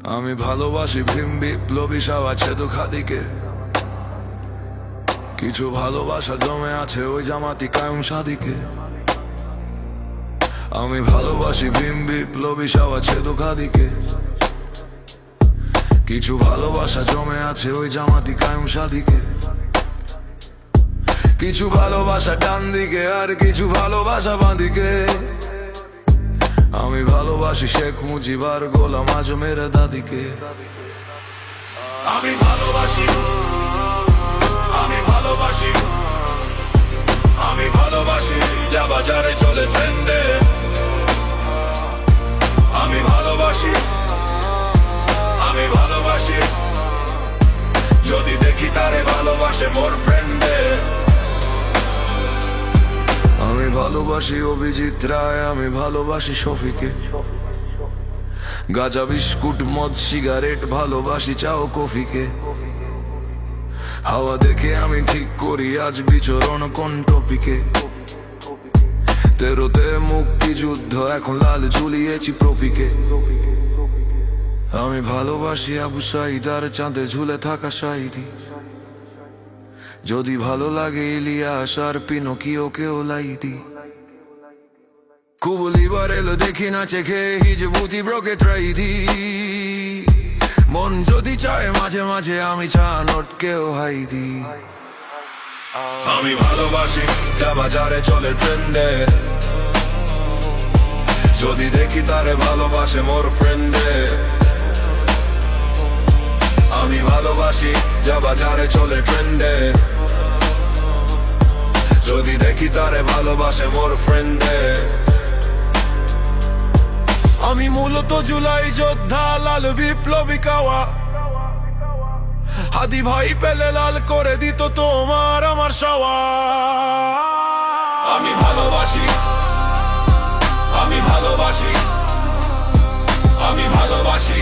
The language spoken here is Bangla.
আমি ভালোবাসি ভীম বিপ্লবী সাওয়াছে তো খাদিকে। কিছু ভালোবাসা জমে আছে ওই জামাতি কায়েম সাদিকে। আমি ভালোবাসি ভীম বিপ্লবী সাওয়াছে তো খাদিকে। কিছু ভালোবাসা জমে আছে ওই জামাতি কায়েম সাদিকে। কিছু ভালোবাসা ডান দিকে আর কিছু ভালোবাসা বাঁ দিকে। আমি ভালোবাসি শেখ মুজিবার গোলাম আজমের দাদিকে। আমি ভালোবাসি, আমি ভালোবাসি, আমি ভালোবাসি যা বাজারে চলে ট্রেন্ডে। আমি ভালোবাসি, আমি ভালোবাসি যদি দেখি তারে ভালোবাসে মোর ফ্রেন্ডে। আমি ভালোবাসি অভিজিৎ রায়, আমি ভালোবাসি শফিকে। গাঁজা বিস্কুট মদ সিগারেট ভালোবাসি চা ও কফিকে। হাওয়া দেখে আমি ঠিক করি আজ বিচরণ কোন টপিকে। তেরোতে মুক্তিযুদ্ধ এখন লাল ঝুলিয়েছি প্রপিকে। আমি ভালোবাসি আবু সাইদ আর চাঁদে ঝুলে থাকা সাইদি। যদি ভালো লাগে ইলিয়াস আর পিনোকিওকেও লাইদি। কুবুলিবার এলো দেখি না চেখে হিজবুতি ব্রোকে ত্রাইদি। মন যদি চায় মাঝে মাঝে আমি চা নটকেও হাইদি। আমি ভালোবাসি যা বাজারে চলে ট্রেন্ডে। যদি দেখি তারে ভালোবাসে মোর ফ্রেন্ডে। আমি ভালোবাসি যা বাজারে চলে ট্রেন্ডে। যদি দেখি তারে ভালোবাসে মোর ফ্রেন্ডে। আমি মূলত জুলাই যোদ্ধা লাল বিপ্লবী কাওয়া। হাদি ভাই পেলে লাল করে দিত তোমার আমার সাওয়া। আমি ভালোবাসি, আমি ভালোবাসি, আমি ভালোবাসি